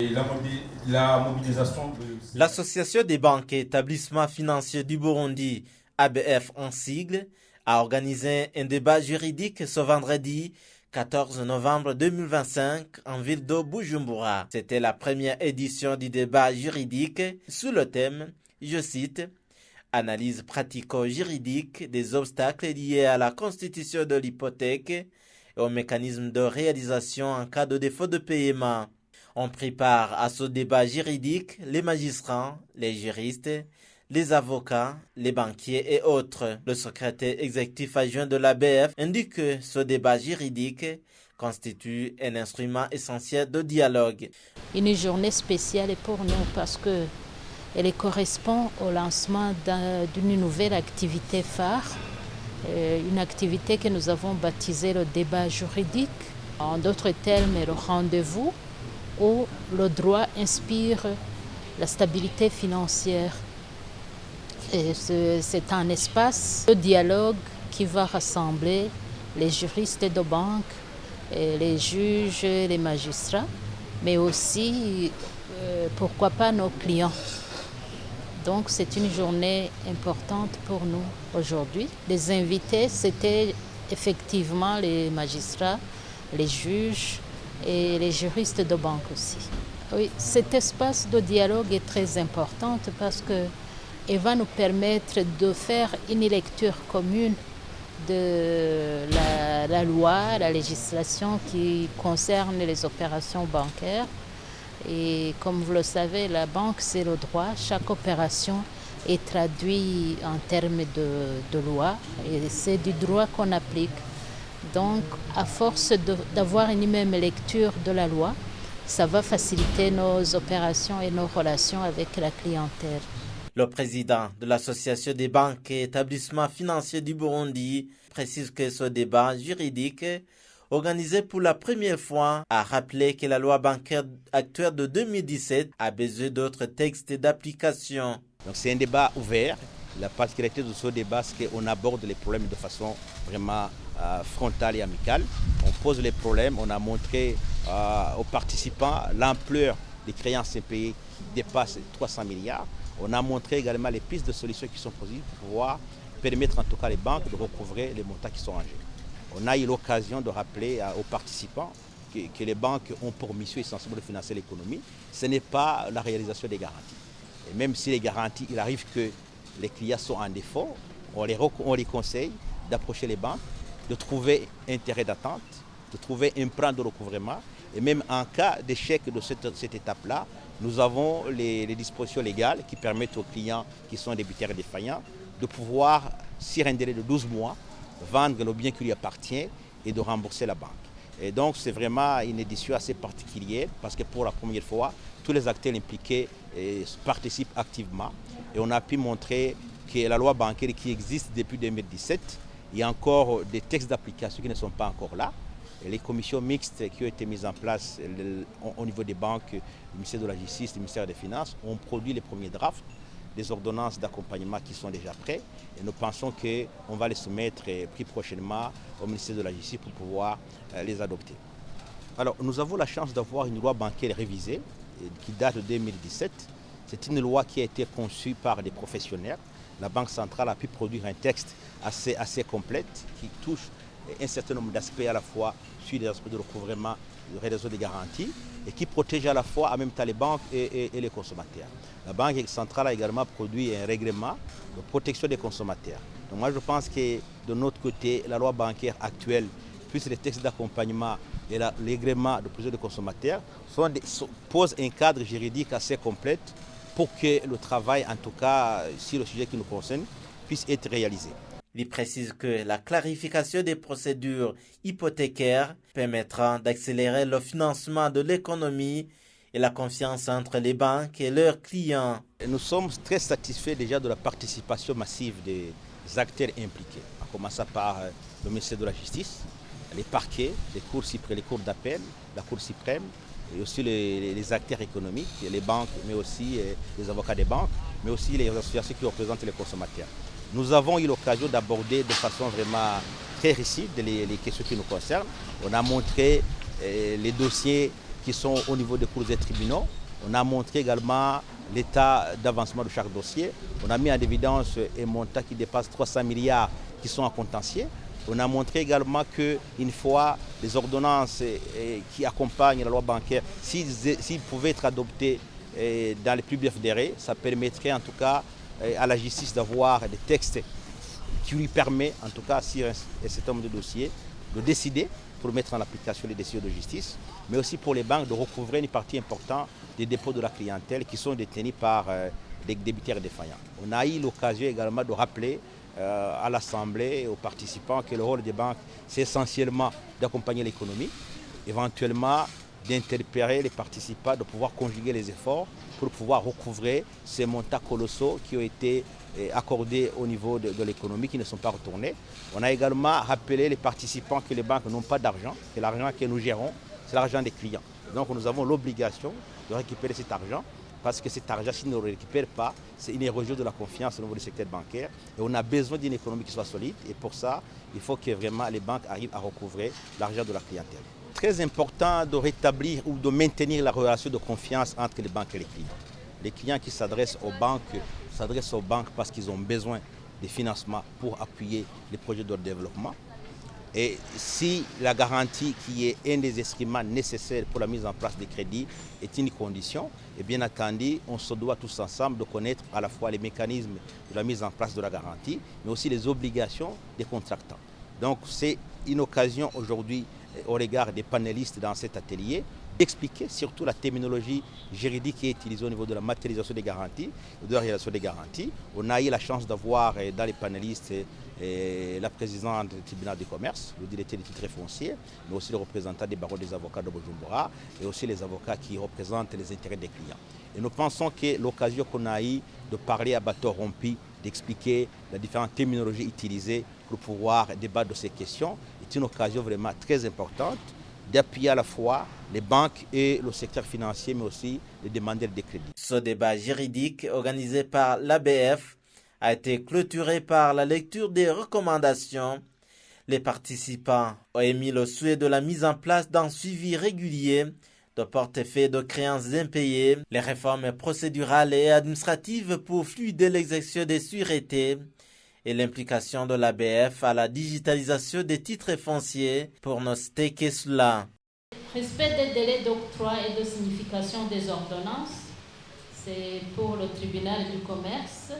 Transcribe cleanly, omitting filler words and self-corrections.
Et la mobilisation de... L'Association des banques et établissements financiers du Burundi, ABF en sigle, a organisé un débat juridique ce vendredi 14 novembre 2025 en ville de Bujumbura. C'était la première édition du débat juridique sous le thème, je cite, analyse pratico-juridique des obstacles liés à la constitution de l'hypothèque et aux mécanismes de réalisation en cas de défaut de paiement. On prit part à ce débat juridique les magistrats, les juristes, les avocats, les banquiers et autres. Le secrétaire exécutif adjoint de l'ABF indique que ce débat juridique constitue un instrument essentiel de dialogue. Une journée spéciale pour nous parce que elle correspond au lancement d'une nouvelle activité phare, une activité que nous avons baptisée le débat juridique, en d'autres termes le rendez-vous où le droit inspire la stabilité financière. C'est un espace de dialogue qui va rassembler les juristes de banque, les juges, les magistrats, mais aussi, pourquoi pas, nos clients. Donc c'est une journée importante pour nous aujourd'hui. Les invités, c'était effectivement les magistrats, les juges et les juristes de banque aussi. Oui, cet espace de dialogue est très important parce qu'il va nous permettre de faire une lecture commune de la loi, la législation qui concerne les opérations bancaires. Et comme vous le savez, la banque, c'est le droit. Chaque opération est traduite en termes de loi et c'est du droit qu'on applique. Donc, à force d'avoir une même lecture de la loi, ça va faciliter nos opérations et nos relations avec la clientèle. Le président de l'Association des banques et établissements financiers du Burundi précise que ce débat juridique, organisé pour la première fois, a rappelé que la loi bancaire actuelle de 2017 a besoin d'autres textes d'application. Donc c'est un débat ouvert. La particularité de ce débat, c'est qu'on aborde les problèmes de façon vraiment frontale et amicale. On pose les problèmes, on a montré aux participants l'ampleur des créances impayées qui dépassent 300 milliards. On a montré également les pistes de solutions qui sont possibles pour pouvoir permettre en tout cas les banques de recouvrer les montants qui sont en jeu. On a eu l'occasion de rappeler aux participants que les banques ont pour mission essentielle de financer l'économie. Ce n'est pas la réalisation des garanties. Et même si les garanties, il arrive que les clients sont en défaut, on les conseille d'approcher les banques, de trouver intérêt d'attente, de trouver un plan de recouvrement. Et même en cas d'échec de cette étape-là, nous avons les dispositions légales qui permettent aux clients qui sont débiteurs défaillants de pouvoir, sur un délai de 12 mois, vendre le bien qui lui appartient et de rembourser la banque. Et donc c'est vraiment une édition assez particulière parce que pour la première fois, tous les acteurs impliqués participent activement et on a pu montrer que la loi bancaire qui existe depuis 2017, il y a encore des textes d'application qui ne sont pas encore là. Et les commissions mixtes qui ont été mises en place au niveau des banques, du ministère de la Justice, du ministère des Finances, ont produit les premiers drafts des ordonnances d'accompagnement qui sont déjà prêts et nous pensons qu'on va les soumettre plus prochainement au ministère de la Justice pour pouvoir les adopter. Alors nous avons la chance d'avoir une loi bancaire révisée qui date de 2017. C'est une loi qui a été conçue par des professionnels. La Banque centrale a pu produire un texte assez complet qui touche un certain nombre d'aspects à la fois sur les aspects de recouvrement, de réalisation des garanties et qui protège à la fois en même temps les banques et les consommateurs. La Banque centrale a également produit un règlement de protection des consommateurs. Donc moi je pense que de notre côté, la loi bancaire actuelle, plus les textes d'accompagnement et le règlement de protection des consommateurs posent un cadre juridique assez complet pour que le travail, en tout cas sur le sujet qui nous concerne, puisse être réalisé. Il précise que la clarification des procédures hypothécaires permettra d'accélérer le financement de l'économie et la confiance entre les banques et leurs clients. Nous sommes très satisfaits déjà de la participation massive des acteurs impliqués, en commençant par le ministère de la Justice, les parquets, les cours d'appel, la Cour suprême, et aussi les acteurs économiques, les banques, mais aussi les avocats des banques, mais aussi les associations qui représentent les consommateurs. Nous avons eu l'occasion d'aborder de façon vraiment très récente les questions qui nous concernent. On a montré les dossiers qui sont au niveau des cours et tribunaux. On a montré également l'état d'avancement de chaque dossier. On a mis en évidence un montant qui dépasse 300 milliards qui sont en contentieux. On a montré également qu'une fois les ordonnances qui accompagnent la loi bancaire, s'ils pouvaient être adoptés dans les plus brefs délais, ça permettrait en tout cas à la justice d'avoir des textes qui lui permettent, en tout cas sur un certain nombre de dossiers, de décider pour mettre en application les décisions de justice, mais aussi pour les banques de recouvrer une partie importante des dépôts de la clientèle qui sont détenus par des débiteurs défaillants. On a eu l'occasion également de rappeler à l'Assemblée et aux participants que le rôle des banques, c'est essentiellement d'accompagner l'économie, éventuellement d'interpérer les participants, de pouvoir conjuguer les efforts pour pouvoir recouvrer ces montants colossaux qui ont été accordés au niveau de l'économie, qui ne sont pas retournés. On a également rappelé les participants que les banques n'ont pas d'argent, que l'argent que nous gérons, c'est l'argent des clients. Donc nous avons l'obligation de récupérer cet argent, parce que cet argent, s'il ne le récupère pas, c'est une érosion de la confiance au niveau du secteur bancaire. Et on a besoin d'une économie qui soit solide. Et pour ça, il faut que vraiment les banques arrivent à recouvrer l'argent de la clientèle. Très important de rétablir ou de maintenir la relation de confiance entre les banques et les clients. Les clients qui s'adressent aux banques parce qu'ils ont besoin de financement pour appuyer les projets de développement. Et si la garantie, qui est un des instruments nécessaires pour la mise en place des crédits, est une condition, et bien entendu, on se doit tous ensemble de connaître à la fois les mécanismes de la mise en place de la garantie, mais aussi les obligations des contractants. Donc c'est une occasion aujourd'hui, au regard des panélistes dans cet atelier, d'expliquer surtout la terminologie juridique qui est utilisée au niveau de la matérialisation des garanties, de la réalisation des garanties. On a eu la chance d'avoir dans les panélistes la présidente du tribunal de commerce, le directeur des titres fonciers, mais aussi le représentant des barreaux des avocats de Bujumbura et aussi les avocats qui représentent les intérêts des clients. Et nous pensons que l'occasion qu'on a eue de parler à bateau rompu, d'expliquer les différentes terminologies utilisées pour pouvoir débattre de ces questions, est une occasion vraiment très importante d'appuyer à la fois les banques et le secteur financier, mais aussi les demandeurs de crédit. Ce débat juridique organisé par l'ABF a été clôturé par la lecture des recommandations. Les participants ont émis le souhait de la mise en place d'un suivi régulier de portefeuille de créances impayées, les réformes procédurales et administratives pour fluider l'exécution des sûretés et l'implication de l'ABF à la digitalisation des titres fonciers pour ne citer que cela. Respect des délais d'octroi et de signification des ordonnances, c'est pour le tribunal du commerce.